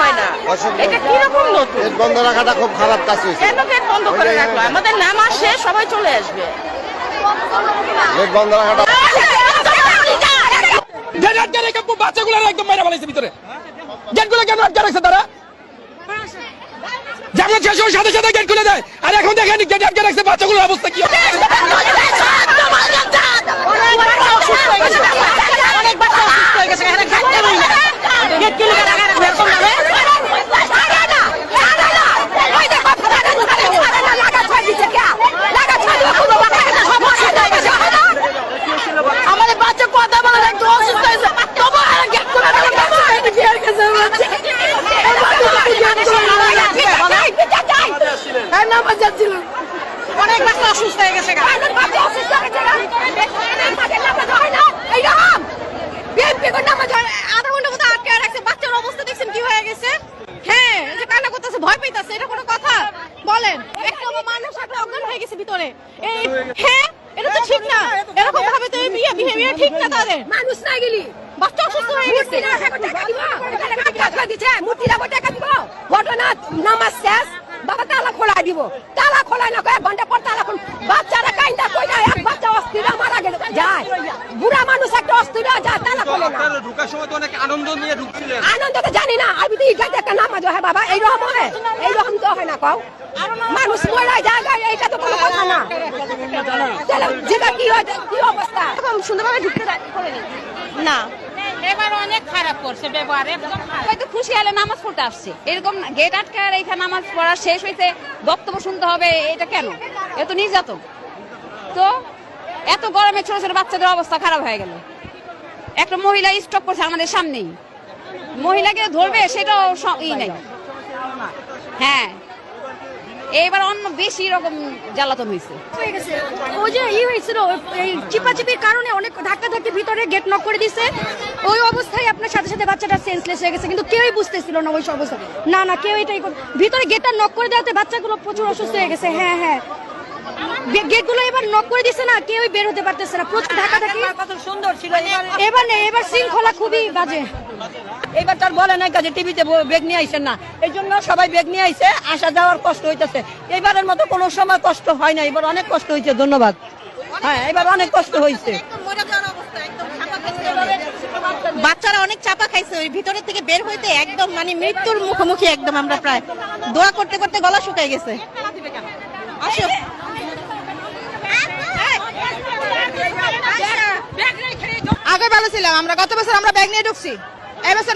হয় না। এটা কিরকম নতুন? গেট বন্ধ রাখাটা খুব খারাপ কাজ হয়েছে। কেন গেট বন্ধ করে রাখলো? আমাদের নামাজ শেষ, সবাই চলে আসবে। গেট বন্ধ রাখাটা বাচ্চাগুলো একদম মেরে ফেলাইছে ভিতরে। গেটগুলো কেন আটকে রাখছে তারা? যেমন শেষ হয় সাথে সাথে গেট খুলে দেয়। আর এখন দেখেন গেট আটকে রাখছে, বাচ্চাগুলোর অবস্থা কি? আমাদের বাচ্চা কথা বলে একটু অসুস্থ হয়েছে, তবু গেট খুলে অনেক বাচ্চা অসুস্থ হয়ে গেছে। আধা ঘন্টা মতো আটকে রাখছে, বাচ্চার অবস্থা দেখছেন কি হয়ে গেছে? হ্যাঁ, যে কান্না করতেছে, ভয় পাইতেছে, এটা কোনো কথা বলেন? একটা মানুষ একটা অজ্ঞান হয়ে গেছে ভিতরে। এই হ্যাঁ, এটা তো ঠিক না। এরকম ভাবে তো বিহেভিয়ার ঠিক না তাদের। মানুষ না গেলি বাচ্চা অসুস্থ হয়ে গেছে। ঘটনা নামাজ শেষ, বাবা তালা খোলা দিব, তালা খোলাই না, কয়েক ঘন্টা পর তালা খোল। বাচ্চারা কাইন্দা কই না, এক বাচ্চা অস্থির মারা গেল যায়, বুড়া মানুষ একটা অস্থির যায়, তালা খোলে না। ঢোকার সময় তো অনেক আনন্দ নিয়ে ঢুকছিলেন। আনন্দ তো জানি না, আমি তো ইটাতে একটা নামাজ হয় বাবা, এইরকম হয়, এইরকম তো হয় না। কও মানুষ মরা যায়, এইটা তো কোনো কথা না। যেটা কি হয়, কি অবস্থা, সুন্দরভাবে ঢুকতে না। এবার অনেক খারাপ করছে ব্যবহার, হয়তো খুশি হলে নামাজ পড়তে আসছে, এরকম গেট আটকার এখানে নামাজ পড়া শেষ হয়েছে, বক্তব্য শুনতে হবে, এটা কেন? এ তো নির্যাতন। তো এত গরমে ছোট ছোট বাচ্চাদের অবস্থা খারাপ হয়ে গেল। একটা মহিলা স্টক করছে আমাদের সামনেই, মহিলাকে ধরবে সেটাও ই নাই। হ্যাঁ, এইবার অন্য বেশি রকম জ্বালাতন হয়েছে। ওই যে ই হয়েছিল, এই চিপাচিপির কারণে অনেক ধাক্কা ধাক্কি ভিতরে গেট নক করে দিছে। ওই অবস্থায় আপনার সাথে সাথে বাচ্চাটা সেন্সলেস হয়ে গেছে, কিন্তু কেউই বুঝতেছিল না ওই অবস্থা। না কেউ এটাই ভিতরে গেটটা নক করে দেওয়াতে বাচ্চাগুলো প্রচুর অসুস্থ হয়ে গেছে। হ্যাঁ, গেটগুলো এবার নক করে দিছে না, কেউই বের হতে পারতেছে না, প্রচুর ধাক্কা ধাক্কি। কত সুন্দর ছিল, এবার নেই, এবার শৃঙ্খলা খুবই বাজে। এইবার তার বলে নাই কাজে টিভিতে বেগ নিয়ে আইসেন না, এই জন্য সবাই বেগ নিয়ে আইসে, আসা যাওয়ার কষ্ট হইতেছে। এইবারের মতো কোনো সময় কষ্ট হয় না, এবার অনেক কষ্ট হয়েছে। ধন্যবাদ। হ্যাঁ, এবার অনেক কষ্ট হয়েছে। বাচ্চারা অনেক চাপা খাইছে, ওই ভিতরের থেকে বের হইতে একদম মানে মৃত্যুর মুখোমুখি একদম। আমরা প্রায় দোয়া করতে করতে গলা শুকাই গেছে। আসো, আগে ভালো ছিলাম আমরা, গত বছর আমরা ব্যাগ নিয়ে ঢুকছি, এবছর